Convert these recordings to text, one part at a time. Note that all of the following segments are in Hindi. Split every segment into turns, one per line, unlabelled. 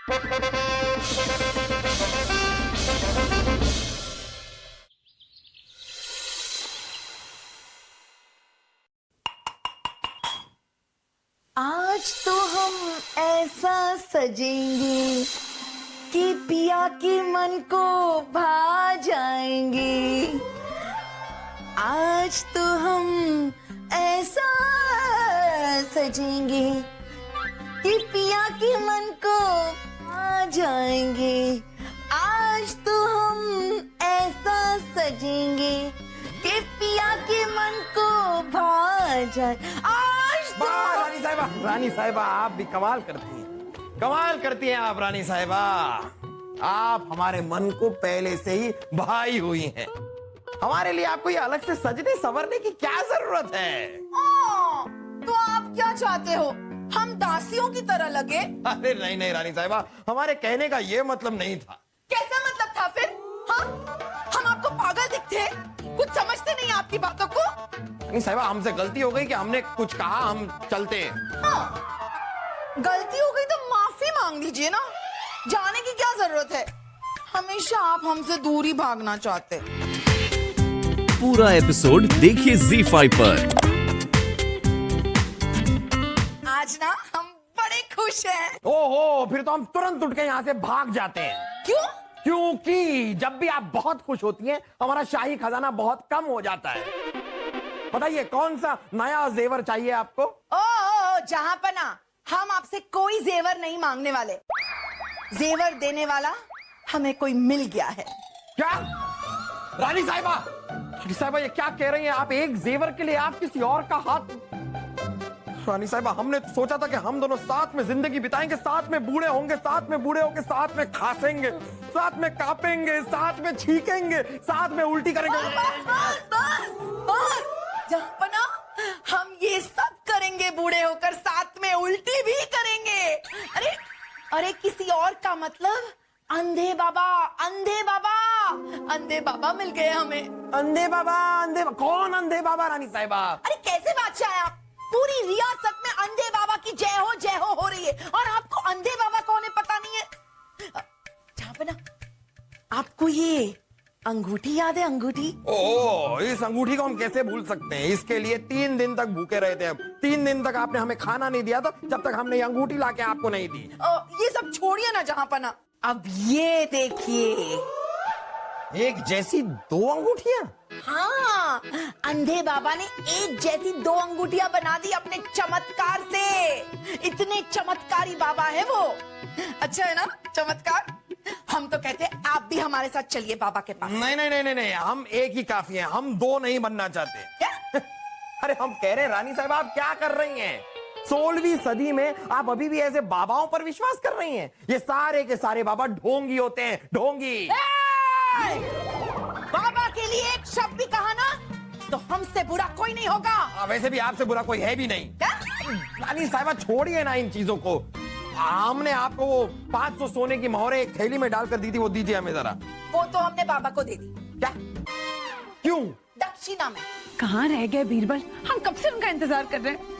आज तो हम ऐसा सजेंगे कि पिया के मन को भा जाएंगे। आज तो हम ऐसा सजेंगे कि पिया के मन को भा जाएंगे। आज तो हम ऐसा सजेंगे कि पिया के मन को भा जाए। आज तो
रानी साहिबा आप भी कमाल करती हैं आप रानी साहिबा। आप हमारे मन को पहले से ही भाई हुई हैं। हमारे लिए आपको ये अलग से सजने संवरने की क्या जरूरत है?
तो आप क्या चाहते हो, हम दासियों की तरह लगे?
अरे नहीं रानी साहिबा, हमारे कहने का ये मतलब नहीं था।
कैसा मतलब था फिर? हाँ? हम आपको पागल दिखते? कुछ समझते नहीं आपकी बातों को?
रानी साहिबा हमसे गलती हो गई कि हमने कुछ कहा, हम चलते हैं।
हाँ, गलती हो गई तो माफी मांग लीजिए ना, जाने की क्या जरूरत है? हमेशा आप हमसे दूर ही भागना चाहते।
पूरा एपिसोड देखिए ZEE5 पर।
आज ना हम बड़े खुश हैं।
ओहो, फिर तो हम तुरंत उठ के यहाँ से भाग जाते हैं।
क्यों?
क्योंकि जब भी आप बहुत खुश होती हैं, हमारा शाही खजाना बहुत कम हो जाता है। बताइए कौन सा नया जेवर चाहिए आपको?
ओ जहां पना, हम आपसे कोई जेवर नहीं मांगने वाले। जेवर देने वाला हमें कोई मिल गया है।
क्या? रानी साहिबा ये क्या कह रही हैं आप? एक जेवर के लिए आप किसी और का हाथ? रानी साहिबा हमने तो सोचा था कि हम दोनों साथ में जिंदगी बिताएंगे, साथ में बूढ़े होंगे, साथ में बूढ़े होकर साथ में खासेंगे, साथ में कापेंगे, साथ में छीकेंगे, साथ में उल्टी करेंगे।
बस जहापना, हम ये सब करेंगे, बूढ़े होकर साथ में उल्टी भी करेंगे। अरे किसी और का मतलब अंधे बाबा मिल गए हमें।
अंधे बाबा कौन अंधे बाबा रानी साहिबा?
अरे कैसे बादशाह है आप? पूरी रियासत में अंधे बाबा की जय हो रही है और आपको अंधे बाबा कौन है पता नहीं है। जहापना, आपको ये अंगूठी याद है? अंगूठी?
ओह, इस अंगूठी को हम कैसे भूल सकते हैं? इसके लिए 3 दिन तक भूखे रहे थे हम। 3 दिन तक आपने हमें खाना नहीं दिया था जब तक हमने ये अंगूठी लाके आपको नहीं दी।
ये सब छोड़िए ना जहांपना, अब ये देखिए।
एक जैसी 2 अंगूठियां?
हाँ, अंधे बाबा ने एक जैसी 2 अंगूठियां बना दी अपने चमत्कार से। इतने चमत्कारी बाबा है वो। अच्छा है ना चमत्कार? हम तो कहते हैं आप भी हमारे साथ चलिए बाबा के पास।
नहीं, हम एक ही काफी हैं, हम 2 नहीं बनना चाहते।
क्या?
अरे हम कह रहे हैं रानी साहिबा आप क्या कर रही हैं? 16वीं सदी में आप अभी भी ऐसे बाबाओं पर विश्वास कर रही हैं? ये सारे के सारे बाबा ढोंगी होते हैं, ढोंगी।
बाबा के लिए एक शब्द भी कहा ना तो हमसे बुरा कोई नहीं होगा।
वैसे भी आपसे बुरा कोई है भी नहीं।
क्या?
रानी साहिबा छोड़िए ना इन चीजों को। हमने आपको वो 500 सोने की मोहरें एक थैली में डालकर दी थी, वो दीजिए हमें जरा।
वो तो हमने बाबा को दे दी।
क्या? क्यों?
दक्षिणा में।
कहाँ रह गए बीरबल? हम कब से उनका इंतजार कर रहे हैं।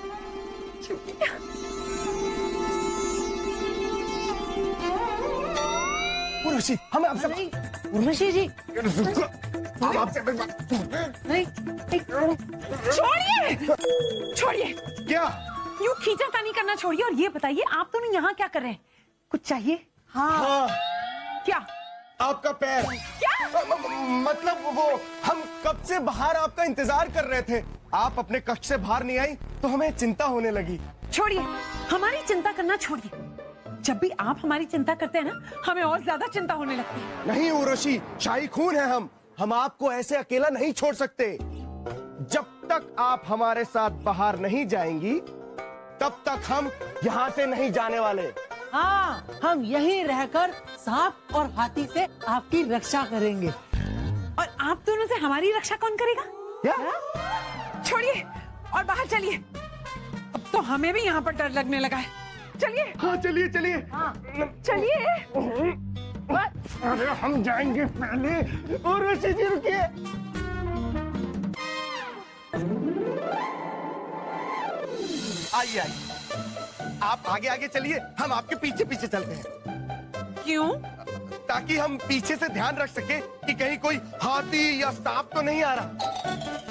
उर्वशी, हमें आपसे
उर्वशी जी,
हम आपसे
छोड़िए।
क्या?
यूं खींचातानी करना छोड़िए और ये बताइए आप दोनों यहाँ क्या कर रहे हैं? कुछ चाहिए?
हाँ।
क्या?
आपका पैर।
क्या?
मतलब वो हम कब से बाहर आपका इंतजार कर रहे थे। आप अपने कक्ष से बाहर नहीं आई तो हमें चिंता होने लगी।
छोड़िए, हमारी चिंता करना छोड़िए। जब भी आप हमारी चिंता करते हैं ना, हमें और ज्यादा चिंता होने लगती है।
नहीं उर्वशी, शाही खून है हम आपको ऐसे अकेला नहीं छोड़ सकते। जब तक आप हमारे साथ बाहर नहीं जाएंगी तब तक हम यहाँ से नहीं जाने वाले।
हाँ, हम यहीं रहकर सांप और हाथी से आपकी रक्षा करेंगे।
और आप दोनों से हमारी रक्षा कौन करेगा?
क्या?
छोड़िए और बाहर चलिए। अब तो हमें भी यहाँ पर डर लगने लगा है। चलिए।
हाँ चलिए चलिए।
चलिए।
अरे हम जाएंगे पहले। उर्वशी जी रुकिए।
आइए, आप आगे आगे चलिए, हम आपके पीछे पीछे चलते हैं।
क्यों?
ताकि हम पीछे से ध्यान रख सके कि कहीं कोई हाथी या सांप तो नहीं आ रहा।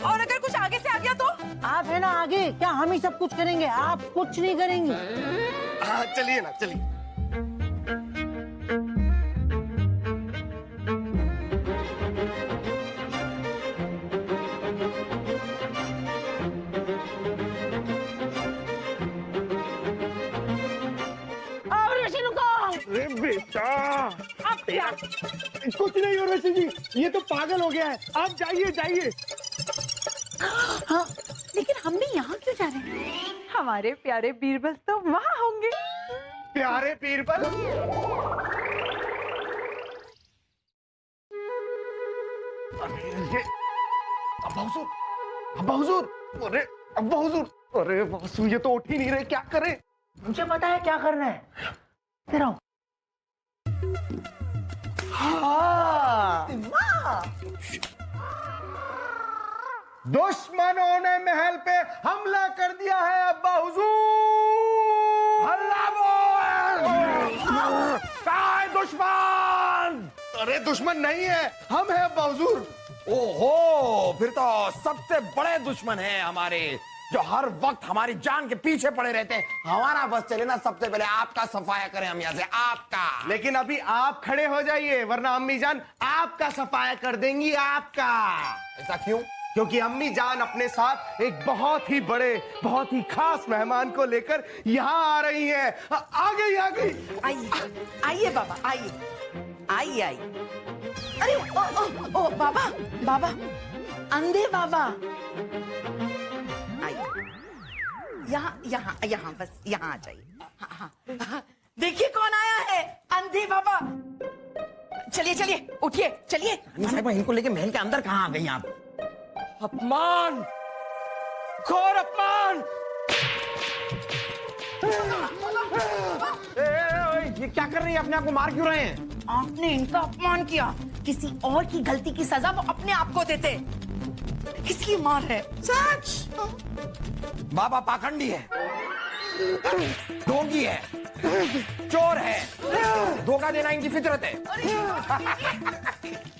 और अगर कुछ आगे से आ गया तो?
आप है ना आगे, क्या हम ही सब कुछ करेंगे? आप कुछ नहीं करेंगे।
हाँ चलिए ना, चलिए। अरे बेटा, कुछ नहीं हो रहा जी, ये तो पागल हो गया है। आप जाइए जाइए।
हाँ, लेकिन हमने यहाँ क्यों जा रहे हैं? हमारे प्यारे बीरबल तो वहाँ होंगे।
प्यारे बीरबल? अब्बा हुजूर, अब्बा हुजूर, अरे अब्बा हुजूर, अरे वासु ये तो उठ ही नहीं रहे, क्या करें?
मुझे पता है क्या करना है। फिर आओ।
हाँ, दुश्मनों ने महल पे हमला कर दिया है अब्बा हुजूर।
हल्ला बोल! कहाँ है दुश्मन?
अरे दुश्मन नहीं है, हम हैं अब्बा हुजूर।
ओहो, फिर तो सबसे बड़े दुश्मन हैं हमारे, जो हर वक्त हमारी जान के पीछे पड़े रहते हैं। हमारा बस चले ना, सबसे पहले आपका सफाया करें हम यहाँ से, आपका।
लेकिन अभी आप खड़े हो जाइए, वरना अम्मी जान आपका सफाया कर देंगी, आपका।
ऐसा क्यों?
क्योंकि अम्मी जान अपने साथ एक बहुत ही बड़े, बहुत ही खास मेहमान को लेकर यहाँ आ रही हैं। आ गई, आ गई।
आइए आइए बाबा, आइए आइए आइए। अरे ओ, ओ, ओ बाबा, बाबा, अंधे बाबा, आइए। यहाँ यहाँ यहाँ, बस यहाँ आ जाइए। हाँ हाँ, देखिए कौन आया है, अंधे बाबा। चलिए चलिए, उठिए, चलिए।
साहिबा, इनको लेके महल के अंदर कहाँ आ गई आप? अपमान, घोर अपमान। ये क्या कर रही है? अपने आप को मार क्यों रहे हैं?
आपने इनका अपमान किया, किसी और की गलती की सजा वो अपने आप को देते, इसलिए मार है। सच?
बाबा पाखंडी है, ढोंगी है, चोर है, धोखा देना इनकी फितरत है।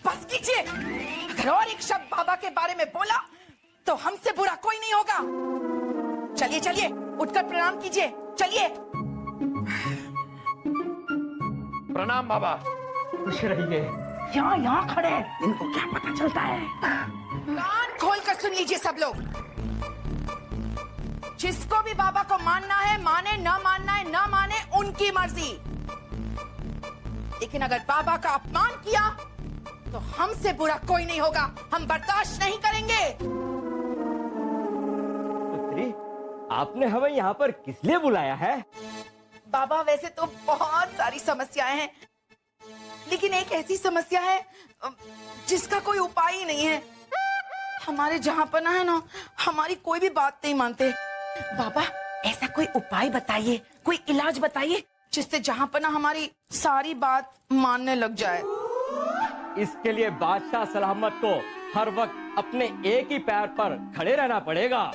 बस कीजिए, अगर और एक शब्द बाबा के बारे में बोला तो हमसे बुरा कोई नहीं होगा। चलिए चलिए, उठकर प्रणाम कीजिए, चलिए।
प्रणाम बाबा।
खुश रहिए।
यहाँ यहाँ खड़े हैं,
इनको क्या पता चलता है?
कान खोल कर सुन लीजिए सब लोग। जिसको भी बाबा को मानना है माने, ना मानना है ना माने, उनकी मर्जी। लेकिन अगर बाबा का अपमान किया तो हमसे बुरा कोई नहीं होगा, हम बर्दाश्त नहीं करेंगे।
पुत्री, आपने हमें यहाँ पर किस लिए बुलाया है?
बाबा, वैसे तो बहुत सारी समस्याएं हैं, लेकिन एक ऐसी समस्या है जिसका कोई उपाय ही नहीं है। हमारे जहाँ पना है ना, हमारी कोई भी बात नहीं मानते। बाबा, ऐसा कोई उपाय बताइए, कोई इलाज बताइए, जिससे जहाँ पना हमारी सारी बात मानने लग जाए।
इसके लिए बादशाह सलामत को हर वक्त अपने एक ही पैर पर खड़े रहना पड़ेगा।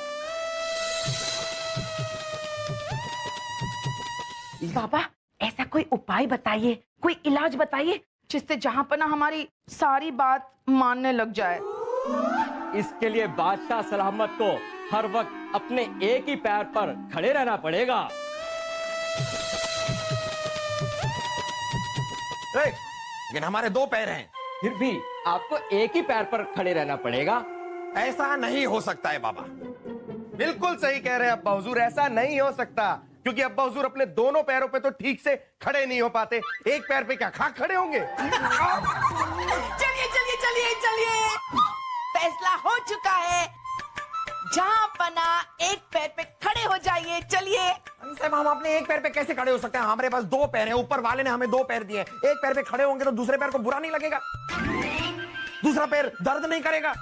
बाबा, ऐसा कोई उपाय बताइए, कोई इलाज बताइए, जिससे जहाँ पना हमारी सारी बात मानने लग जाए।
इसके लिए बादशाह सलामत को हर वक्त अपने एक ही पैर पर खड़े रहना पड़ेगा।
लेकिन हमारे दो पैर हैं।
फिर भी आपको एक ही पैर पर खड़े रहना पड़ेगा।
ऐसा नहीं हो सकता है बाबा।
बिल्कुल सही कह रहे हैं अब्बा हुजूर, ऐसा नहीं हो सकता, क्योंकि अब्बा हुजूर अपने दोनों पैरों पे तो ठीक से खड़े नहीं हो पाते। एक पैर पे क्या खाक खड़े होंगे?
चलिए चलिए चलिए चलिए, फैसला हो चुका है। जहाँ पना एक पैर पे खड़े हो जाइए, चलिए।
साहब, हम अपने एक पैर पे कैसे खड़े हो सकते हैं? हमारे पास दो पैर हैं, ऊपर वाले ने हमें दो पैर दिए। एक पैर पे खड़े होंगे तो दूसरे पैर को बुरा नहीं लगेगा, दूसरा पैर दर्द नहीं करेगा।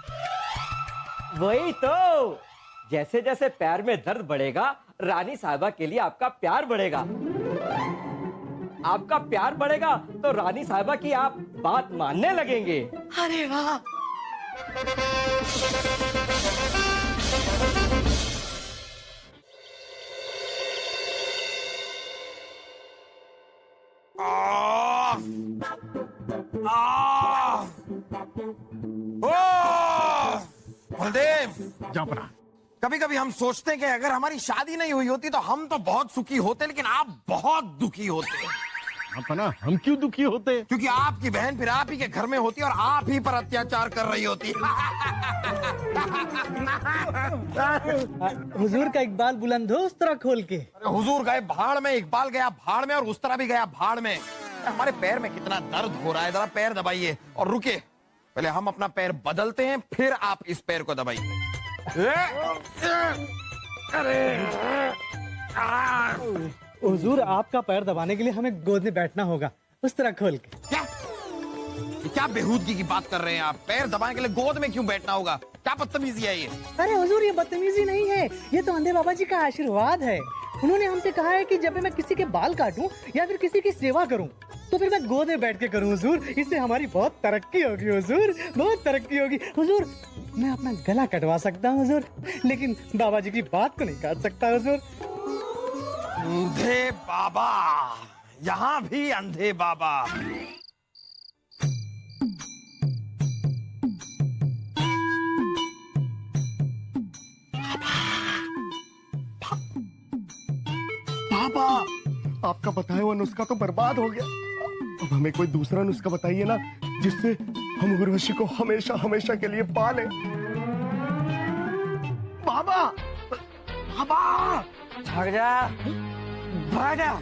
वही तो, जैसे जैसे पैर में दर्द बढ़ेगा, रानी साहिबा के लिए आपका प्यार बढ़ेगा। आपका प्यार बढ़ेगा तो रानी साहिबा की आप बात मानने लगेंगे।
अरे वाह,
बलदेव जपरा, कभी कभी हम सोचते हैं कि अगर हमारी शादी नहीं हुई होती तो हम तो बहुत सुखी होते, लेकिन आप बहुत दुखी होते।
अपना हम क्यों दुखी होते?
क्योंकि आपकी बहन फिर आप ही के घर में होती और आप ही पर अत्याचार कर रही होती।
हुजूर का इकबाल बुलंद हो उस तरह खोल के।
अरे हुजूर गए भाड़ में, इकबाल गया भाड़ में, और उस तरह भी गया भाड़ में। हमारे पैर में कितना दर्द हो रहा है, जरा पैर दबाइए और रुके। पहले हम अपना पैर बदलते हैं, फिर आप इस पैर को दबाइए।
हुजूर आपका पैर दबाने के लिए हमें गोद में बैठना होगा, उस तरह खोल के।
क्या बेहूदगी की बात कर रहे हैं आप? पैर दबाने के लिए गोद में क्यों बैठना होगा? क्या बदतमीजी है ये?
अरे हुजूर ये बदतमीजी नहीं है, ये तो अंधे बाबा जी का आशीर्वाद है। उन्होंने हमसे कहा है कि जब भी मैं किसी के बाल काटूं या फिर किसी की सेवा करूं तो फिर मैं गोद में बैठ के करूं हुजूर। इससे हमारी बहुत तरक्की होगी हुजूर, बहुत तरक्की होगी हुजूर। मैं अपना गला कटवा सकता हूं हुजूर, लेकिन बाबा जी की बात को नहीं काट सकता हुजूर।
अंधे बाबा, यहाँ भी अंधे बाबा।
पापा, आपका बताया हुआ नुस्खा तो बर्बाद हो गया। अब हमें कोई दूसरा नुस्खा बताइए ना, जिससे हम उर्वशी को हमेशा हमेशा के लिए पाले। बाबा, बाबा,
भाग जा, भाग जा।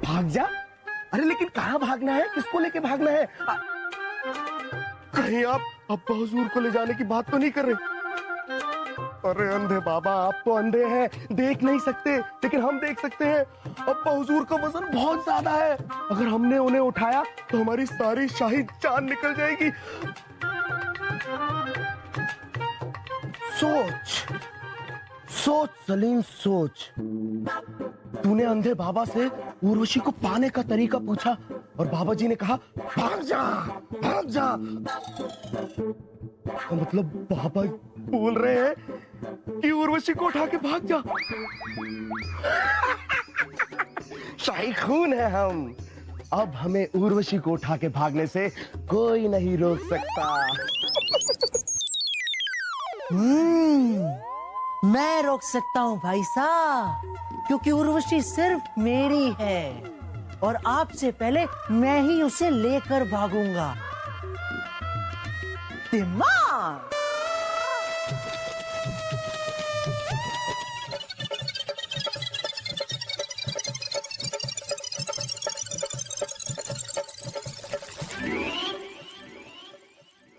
भाग जा? अरे लेकिन कहाँ भागना है, किसको लेके भागना है? कहीं आप अब्बा हुजूर को ले जाने की बात तो नहीं कर रहे? अरे अंधे बाबा, आप तो अंधे हैं, देख नहीं सकते, लेकिन हम देख सकते हैं। अब्बा हुजूर का वजन बहुत ज्यादा है, अगर हमने उन्हें उठाया तो हमारी सारी शाही जान निकल जाएगी। सोच सोच सलीम, सोच। तूने अंधे बाबा से उर्वशी को पाने का तरीका पूछा और बाबा जी ने कहा भाग जा, भाग जा। तो मतलब बाबा बोल रहे हैं कि उर्वशी को उठा के भाग जा। शाही खून है हम, अब हमें उर्वशी को उठा के भागने से कोई नहीं रोक सकता।
मैं रोक सकता हूँ भाई साहब, क्योंकि उर्वशी सिर्फ मेरी है और आपसे पहले मैं ही उसे लेकर भागूंगा। दिमाग।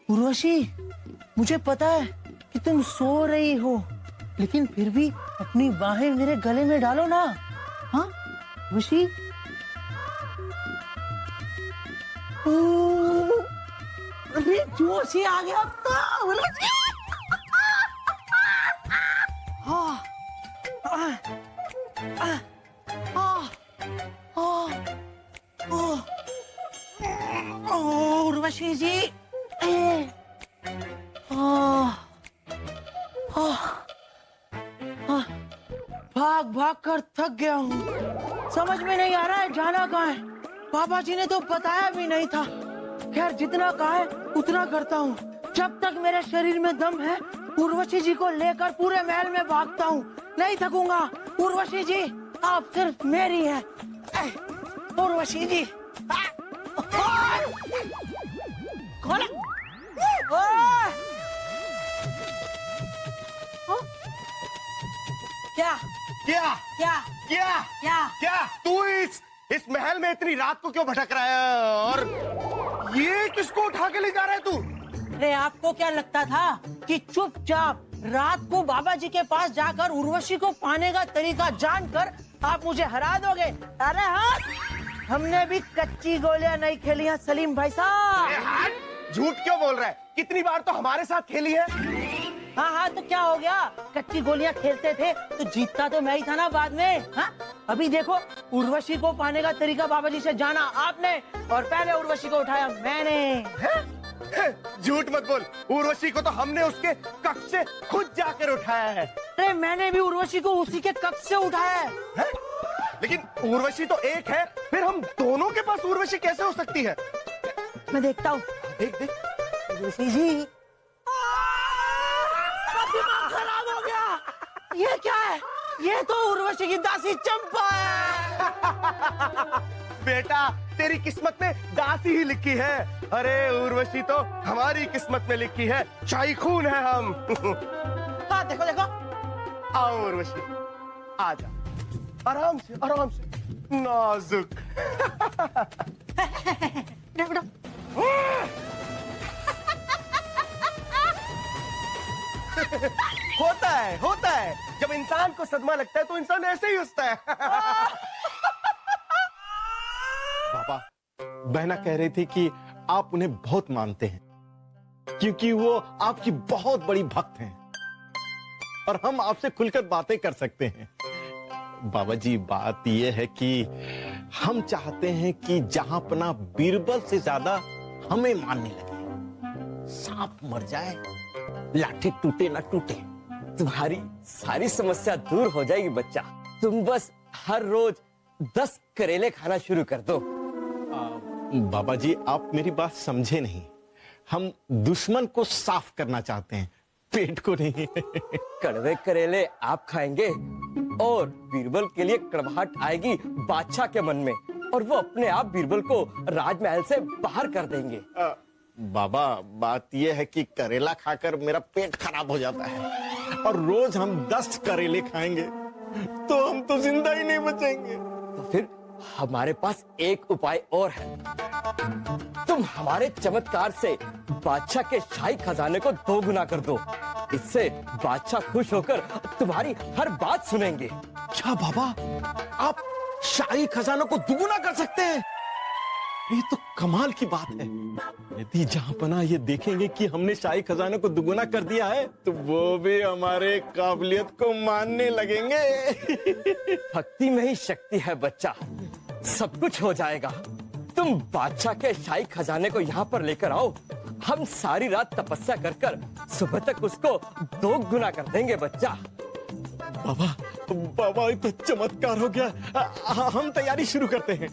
उर्वशी, मुझे पता है कि तुम सो रही हो, लेकिन फिर भी अपनी बाहें मेरे गले में डालो ना। हाँ उर्वशी? अरे जोश ही आ गया अब तो उर्वशी। हाँ, उर्वशी जी, भाग भाग कर थक गया हूँ, समझ में नहीं आ रहा है जाना कहाँ है। पापा जी ने तो बताया भी नहीं था। खैर जितना कहा है उतना करता हूँ। जब तक मेरे शरीर में दम है उर्वशी जी को लेकर पूरे महल में भागता हूँ, नहीं थकूंगा। उर्वशी जी आप सिर्फ मेरी है। उर्वशी जी खोला। क्या
क्या
क्या
क्या
क्या
क्या तू इस महल में इतनी रात को क्यों भटक रहा है? और ये किसको उठा के ले जा रहा है तू?
अरे आपको क्या लगता था कि चुपचाप रात को बाबा जी के पास जाकर उर्वशी को पाने का तरीका जानकर आप मुझे हरा दोगे? अरे हाँ, हमने भी कच्ची गोलियां नहीं खेली हैं सलीम भाई साहब।
झूठ क्यों बोल रहा है? कितनी बार तो हमारे साथ खेली है।
हाँ हाँ तो क्या हो गया, कच्ची गोलियां खेलते थे तो जीतता तो मैं ही था ना बाद में। हाँ अभी देखो, उर्वशी को पाने का तरीका बाबा जी से जाना आपने और पहले उर्वशी को उठाया मैंने।
झूठ मत बोल, उर्वशी को तो हमने उसके कक्ष से खुद जाकर उठाया है।
अरे मैंने भी उर्वशी को उसी के कक्ष से उठाया है।
लेकिन उर्वशी तो एक है, फिर हम दोनों के पास उर्वशी कैसे हो सकती है?
मैं देखता हूँ।
देख देख।
उर्वशी जी,
दिमाग खराब हो गया। ये क्या है? ये तो उर्वशी की दासी चंपा है।
बेटा, तेरी किस्मत में दासी ही लिखी है। अरे उर्वशी तो हमारी किस्मत में लिखी है, शाही खून है हम।
हाँ देखो देखो।
आओ उर्वशी, आजा, आराम से नाजुक। होता है जब इंसान को सदमा लगता है तो इंसान ऐसे ही हंसता है।
पापा, बहना कह रही थी कि आप उन्हें बहुत मानते हैं क्योंकि वो आपकी बहुत बड़ी भक्त हैं और हम आपसे खुलकर बातें कर सकते हैं। बाबा जी, बात यह है कि हम चाहते हैं कि जहांपना बीरबल से ज्यादा हमें मानने लगे। सांप मर जाए, लाठी टूटे ना टूटे।
तुम्हारी सारी समस्या दूर हो जाएगी बच्चा। तुम बस हर रोज 10 करेले खाना शुरू कर दो।
बाबा जी, आप मेरी बात समझे नहीं। हम दुश्मन को साफ करना चाहते हैं, पेट को नहीं।
कड़वे करेले आप खाएंगे और बीरबल के लिए कड़वाहट आएगी बादशाह के मन में, और वो अपने आप बीरबल को राजमहल से बाहर कर देंगे।
बाबा, बात यह है कि करेला खाकर मेरा पेट खराब हो जाता है और रोज हम 10 करेले खाएंगे तो हम तो जिंदा ही नहीं बचेंगे।
तो फिर हमारे पास एक उपाय और है। तुम हमारे चमत्कार से बादशाह के शाही खजाने को 2 गुना कर दो। इससे बादशाह खुश होकर तुम्हारी हर बात सुनेंगे।
क्या बाबा, आप शाही खजानों को दुगुना कर सकते हैं? ये तो कमाल की बात है। यदि जहांपना ये देखेंगे कि हमने शाही खजाने को दुगुना कर दिया है तो वो भी हमारे काबिलियत को मानने लगेंगे।
भक्ति में ही शक्ति है बच्चा, सब कुछ हो जाएगा। तुम बादशाह के शाही खजाने को यहाँ पर लेकर आओ, हम सारी रात तपस्या कर कर सुबह तक उसको 2 गुना कर देंगे बच्चा।
बाबा, बाबा, ये तो चमत्कार हो गया। हम तैयारी शुरू करते हैं।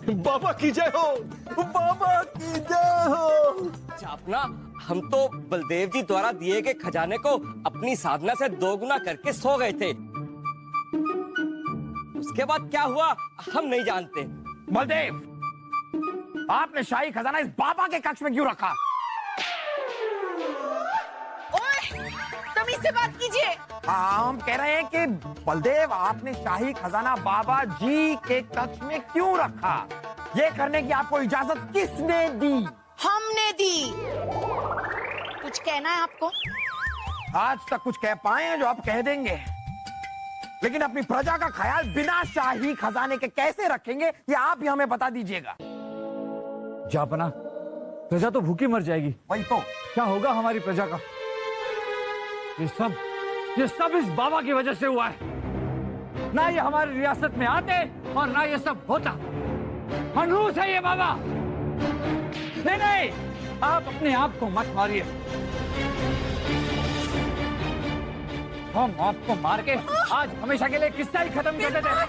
बाबा की जय हो, बाबा की जय हो।
जापना, हम तो बलदेव जी द्वारा दिए गए खजाने को अपनी साधना से 2 गुना करके सो गए थे। उसके बाद क्या हुआ हम नहीं जानते।
बलदेव, आपने शाही खजाना इस बाबा के कक्ष में क्यों रखा?
ओए, तमीज से बात कीजिए।
हम कह रहे हैं कि बलदेव, आपने शाही खजाना बाबा जी के कक्ष में क्यों रखा? ये करने की आपको इजाजत किसने दी?
हमने दी। कुछ कहना है आपको?
आज तक कुछ कह पाए हैं जो आप कह देंगे, लेकिन अपनी प्रजा का ख्याल बिना शाही खजाने के कैसे रखेंगे, ये आप ही हमें बता दीजिएगा।
जापना, प्रजा तो भूखी मर जाएगी।
वही तो।
क्या होगा हमारी प्रजा का? ये सब इस बाबा की वजह से हुआ है। ना ये हमारी रियासत में आते और ना ये सब होता। मनहूस है ये बाबा। नहीं, आप अपने आप को मत मारिए। हम आपको मार के आज हमेशा के लिए किस्सा ही खत्म कर देते हैं।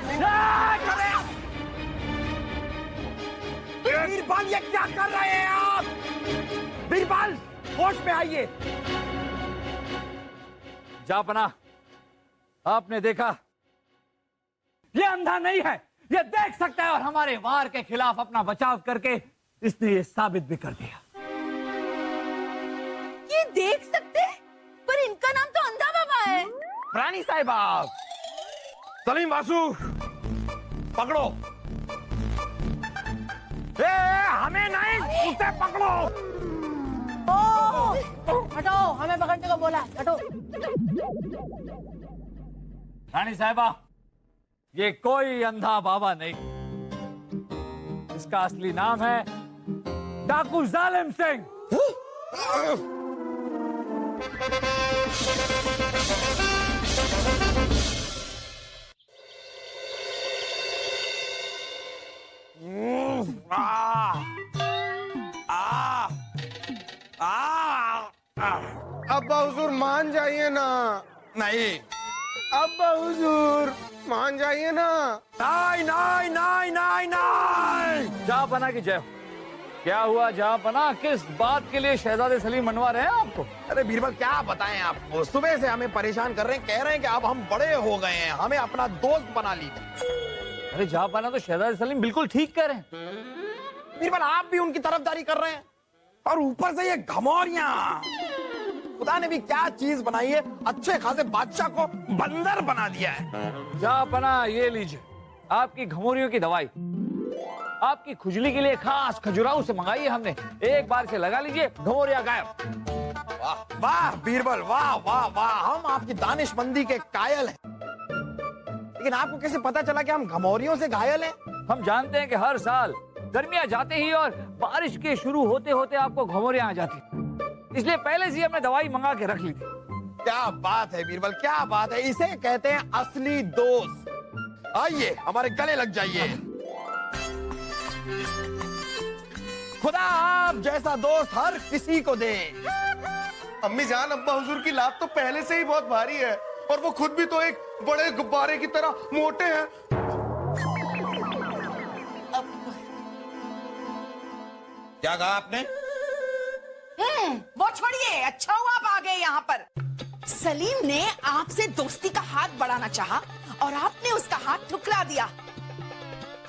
बीरबल, ये क्या कर रहे हैं आप? बीरबल, होश में आइए।
जापना, आपने देखा, ये अंधा नहीं है, ये देख सकता है और हमारे वार के खिलाफ अपना बचाव करके इसने ये साबित भी कर दिया।
ये देख सकते हैं, पर इनका नाम तो अंधा बाबा है।
रानी साहिबा, सलीम वासु, पकड़ो। हमें नहीं, उसे पकड़ो।
हटो, हमें पकड़ने को बोला, हटो।
रानी साहिबा, ये कोई अंधा बाबा नहीं, इसका असली नाम है डाकू जालिम सिंह।
अब्बा हुजूर मान जाइए ना।
नहीं,
अब्बा हुजूर मान जाइए ना।
नहीं नहीं नहीं नहीं नहीं।
जहाँ पना की जय हो। क्या हुआ जहाँ पना, किस बात के लिए शहजादे सलीम मनवा रहे हैं आपको?
अरे बीरबल क्या बताएं आपको, सुबह से हमें परेशान कर रहे हैं, कह रहे हैं कि अब हम बड़े हो गए हैं, हमें अपना दोस्त बना लीजिए।
अरे जहाँ पना तो शहजादे सलीम बिल्कुल ठीक कह रहे हैं।
बीरबल आप भी उनकी तरफदारी कर रहे हैं, और ऊपर से ये घमौरियां। खुदा ने भी क्या चीज बनाई है, अच्छे खासे बादशाह को बंदर बना दिया है।
जहाँ पना ये लीजिए आपकी घमौरियों की दवाई, आपकी खुजली के लिए खास खजुराहो से मंगाई है हमने। एक बार से लगा लीजिए, घमौरियां गायब।
वाह वाह बीरबल, वाह वाह वाह, हम आपकी दानिशमंदी के कायल हैं। लेकिन आपको कैसे पता चला कि हम घमौरियों से घायल हैं?
हम जानते हैं कि हर साल गर्मियां जाते ही और बारिश के शुरू होते होते आपको घमौरियां आ जाती, इसलिए पहले से ही हमने दवाई मंगा के रख ली थी।
क्या बात है बीरबल, क्या बात है, इसे कहते हैं असली दोस्त। आइए हमारे गले लग जाइए। खुदा आप जैसा दोस्त हर किसी को दे।
अम्मी जान, अब्बा हुजूर की लात तो पहले से ही बहुत भारी है, और वो खुद भी तो एक बड़े गुब्बारे की तरह मोटे हैं।
क्या कहा आपने?
वो छोड़िए, अच्छा हुआ आप आ गए यहाँ पर। सलीम ने आपसे दोस्ती का हाथ बढ़ाना चाहा और आपने उसका हाथ ठुकरा दिया।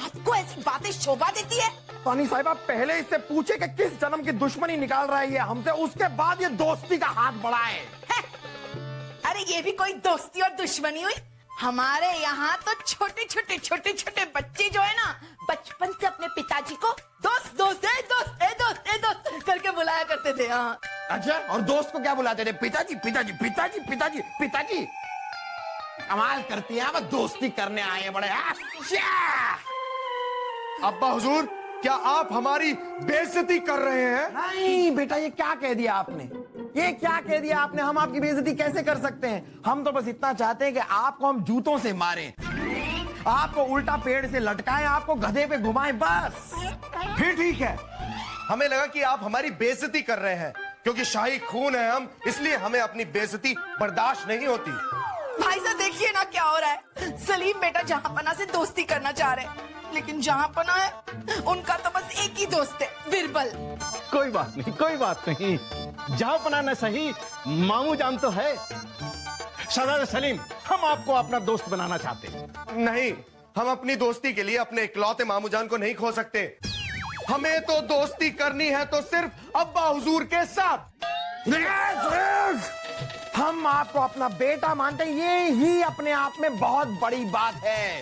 आपको ऐसी बातें शोभा देती है?
रानी साहिबा पहले इससे पूछे कि किस जन्म की दुश्मनी निकाल रहा है ये हमसे, उसके बाद ये दोस्ती का हाथ बढ़ाए।
अरे ये भी कोई दोस्ती और दुश्मनी हुई? हमारे यहाँ तो छोटे छोटे बच्चे जो है ना, बचपन से अपने पिताजी को दोस्त दोस्त ए दोस्त ए दोस्त ए दोस्त करके बुलाया करते थे। हाँ।
अच्छा, और दोस्त को क्या बुलाते थे? पिताजी पिताजी पिताजी पिताजी पिताजी। कमाल करती है, वो दोस्ती करने आए हैं बड़े।
अब्बा हुजूर, क्या आप हमारी बेइज्जती कर रहे हैं?
नहीं बेटा, ये क्या कह दिया आपने, ये क्या कह दिया आपने? हम आपकी बेइज्जती कैसे कर सकते हैं? हम तो बस इतना चाहते हैं कि आपको हम जूतों से मारें, आपको उल्टा पेड़ से लटकाएं, आपको गधे पे घुमाएं, बस।
फिर ठीक है, हमें लगा कि आप हमारी बेइज्जती कर रहे हैं, क्योंकि शाही खून है हम, इसलिए हमें अपनी बेइज्जती बर्दाश्त नहीं होती।
भाई साहब देखिए ना क्या हो रहा है। सलीम बेटा जहांपना से दोस्ती करना चाह रहे हैं, लेकिन जहांपना है उनका तो बस एक ही दोस्त है, बीरबल।
कोई बात नहीं, कोई बात नहीं, जहां पना न सही, मामू जान तो है। शहजादे सलीम, हम आपको अपना दोस्त बनाना चाहते हैं।
नहीं, हम अपनी दोस्ती के लिए अपने इकलौते मामू जान को नहीं खो सकते। हमें तो दोस्ती करनी है तो सिर्फ अब्बा हुजूर के साथ।
हम आपको अपना बेटा मानते हैं, ये ही अपने आप में बहुत बड़ी बात है।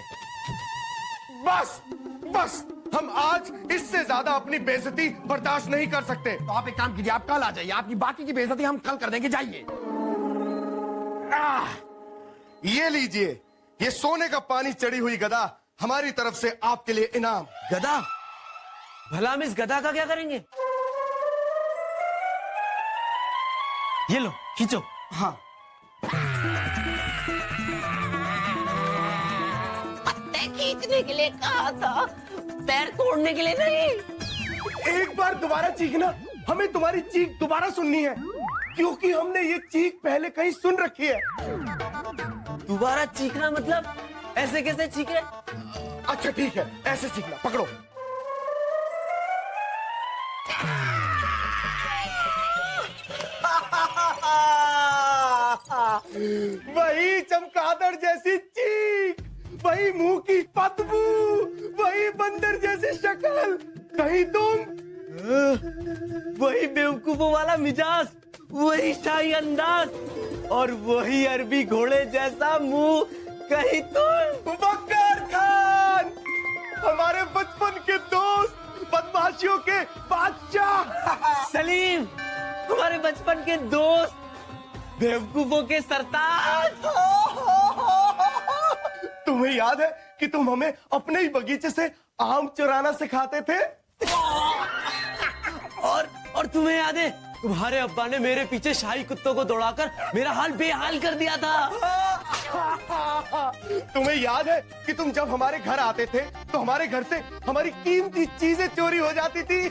बस बस, हम आज इससे ज्यादा अपनी बेइज्जती बर्दाश्त नहीं कर सकते।
तो आप एक काम कीजिए, आप कल आ जाइए, आपकी बाकी की बेइज्जती हम कल कर देंगे, जाइए।
ये लीजिए, ये सोने का पानी चढ़ी हुई गदा हमारी तरफ से आपके लिए इनाम।
गदा? भला हम इस गदा का क्या करेंगे? ये लो, खींचो।
हाँ,
पत्ते खींचने के लिए कहा था, पैर तोड़ने के लिए नहीं।
एक बार दोबारा चीखना, हमें तुम्हारी चीख दोबारा सुननी है, क्योंकि हमने ये चीख पहले कहीं सुन रखी है।
दोबारा चीखना मतलब ऐसे कैसे चीखे?
अच्छा ठीक है, ऐसे चीखना, पकड़ो। वही चमगादड़ जैसी चीख, वही मुंह की बदबू, वही बंदर जैसी शक्ल, कहीं तुम
वही बेवकूफों वाला मिजाज, वही शाही अंदाज, और वही अरबी घोड़े जैसा मुंह, कहीं तुम
बकर खान, हमारे बचपन के दोस्त, बदमाशियों के बादशाह।
सलीम, हमारे बचपन के दोस्त, बेवकूफों के सरताज।
तुम्हें याद है कि तुम हमें अपने ही बगीचे से आम चुराना सिखाते थे?
और तुम्हें याद है, तुम्हारे अब्बा ने मेरे पीछे शाही कुत्तों को दौड़ाकर मेरा हाल बेहाल कर दिया था।
तुम्हें याद है कि तुम जब हमारे घर आते थे तो हमारे घर से हमारी कीमती चीजें चोरी हो जाती थी?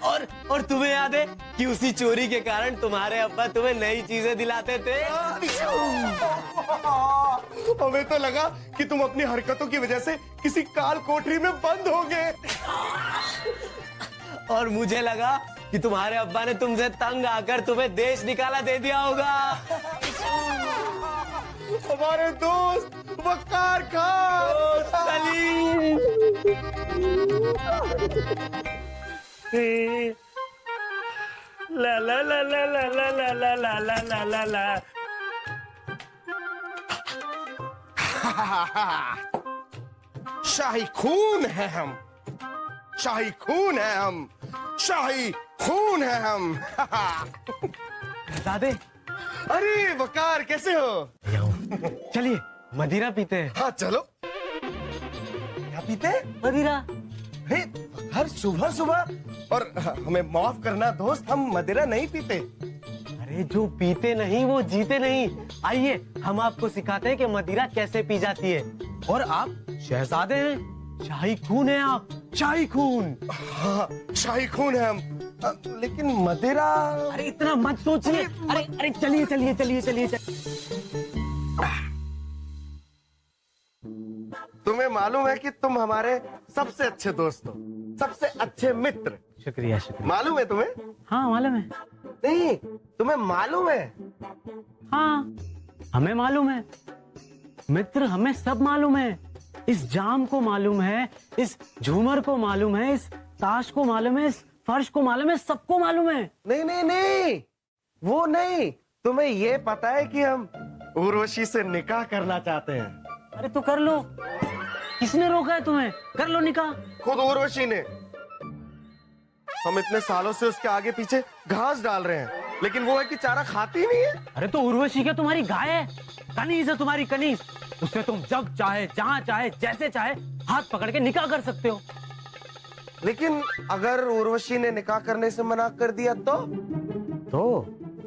और तुम्हें याद है
कि उसी चोरी के कारण तुम्हारे अब्बा तुम्हें नई चीजें दिलाते थे।
हमें तो लगा कि तुम अपनी हरकतों की वजह से किसी काल कोठरी में बंद हो गए।
और मुझे लगा कि तुम्हारे अब्बा ने तुमसे तंग आकर तुम्हें देश निकाला दे दिया होगा।
हमारे दोस्त वकार खान
सलीम। ला ला ला ला ला ला ला ला ला ला ला ला ला।
शाही खून है हम, शाही खून है हम, शाही खून है हम।
दादे,
अरे वकार कैसे हो?
चलिए मदिरा पीते हैं।
हाँ चलो। क्या पीते?
मदिरा।
हर सुबह सुबह। और हमें माफ करना दोस्त, हम मदिरा नहीं पीते।
अरे जो पीते नहीं वो जीते नहीं। आइए हम आपको सिखाते हैं कि मदिरा कैसे पी जाती है। और आप शहजादे हैं, शाही खून है आप, शाही खून।
हाँ शाही खून है हम, लेकिन मदिरा।
अरे इतना मत सोचिए। अरे अरे चलिए चलिए चलिए चलिए चलिए।
तुम्हें मालूम है कि तुम हमारे सबसे अच्छे दोस्त हो, सबसे अच्छे मित्र।
शुक्रिया शुक्रिया।
मालूम है तुम्हें?
हाँ मालूम है।
नहीं, तुम्हें मालूम है?
हाँ हमें मालूम है मित्र, हमें सब मालूम है। इस जाम को मालूम है, इस झूमर को मालूम है, इस ताश को मालूम है, इस फर्श को मालूम है, सबको मालूम है।
नहीं नहीं नहीं, वो नहीं। तुम्हें ये पता है कि हम उर्वशी से निकाह करना चाहते हैं?
अरे तो कर लो, किसने रोका है तुम्हें? कर लो निकाह।
खुद उर्वशी ने। हम इतने सालों से उसके आगे पीछे घास डाल रहे हैं, लेकिन वो है कि चारा खाती नहीं है।
अरे तो उर्वशी क्या तुम्हारी गाय है? कनीज है तुम्हारी, कनीज। उससे तुम जब चाहे, जहां चाहे, जैसे चाहे हाथ पकड़ के निकाह कर सकते हो।
लेकिन अगर उर्वशी ने निकाह करने से मना कर दिया तो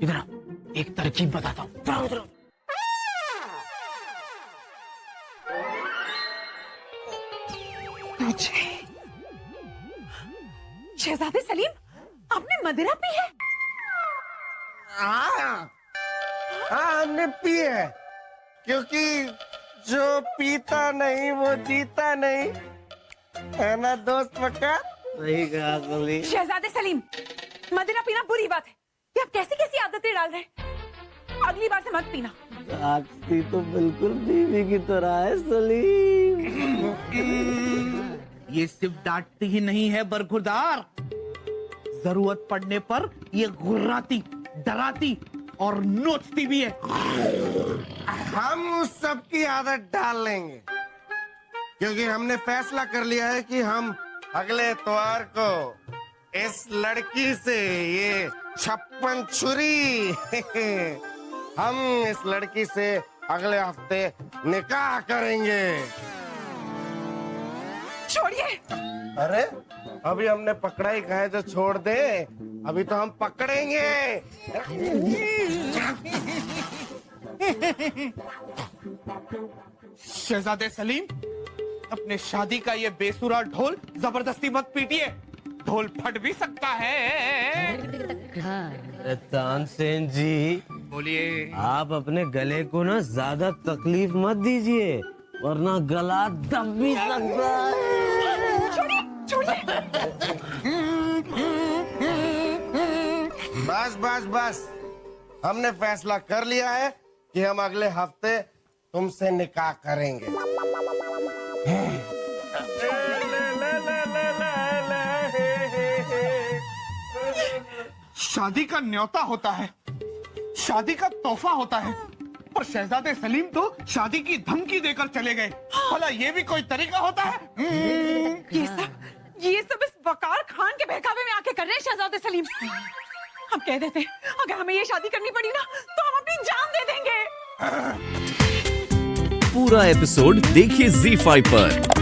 इधर आओ, एक तरकीब बताता हूँ।
शहजादे सलीम, आपने मदिरा पी है?
हाँ हमने पी है, क्योंकि जो पीता नहीं वो जीता नहीं, है ना दोस्त वकार?
सही कहा सलीम।
शहजादे सलीम, मदिरा पीना बुरी बात है। ये आप कैसी कैसी आदतें डाल रहे हैं? अगली बार से मत पीना।
आती तो बिल्कुल बीवी की तरह है सलीम।
ये सिर्फ डांटती ही नहीं है बरखुरदार, जरूरत पड़ने पर ये गुर्राती, डराती और नोचती भी है।
हम उस सब की आदत डाल लेंगे, क्योंकि हमने फैसला कर लिया है कि हम अगले इतवार को इस लड़की से ये 56 छुरी हम इस लड़की से अगले हफ्ते निकाह करेंगे।
छोड़िए।
अरे अभी हमने पकड़ा ही कहा है, जो छोड़ दे, अभी तो हम पकड़ेंगे।
शहजादे सलीम, अपने शादी का ये बेसुरा ढोल जबरदस्ती मत पीटिए, ढोल फट भी सकता है।
तानसेन जी,
बोलिए।
आप अपने गले को ना ज्यादा तकलीफ मत दीजिए, वरना गला दब भी सकता है।
बस बस बस, हमने फैसला कर लिया है कि हम अगले हफ्ते तुमसे निकाह करेंगे।
शादी का न्योता होता है, शादी का तोहफा होता है, और शहजादे सलीम तो शादी की धमकी देकर चले गए। भला ये भी कोई तरीका होता है?
ये सब इस वकार खान के बहकावे में आके कर रहे हैं शहजादे सलीम। हम कह देते हैं, अगर हमें ये शादी करनी पड़ी ना तो हम अपनी जान दे देंगे।
पूरा एपिसोड देखिए ZEE5 पर।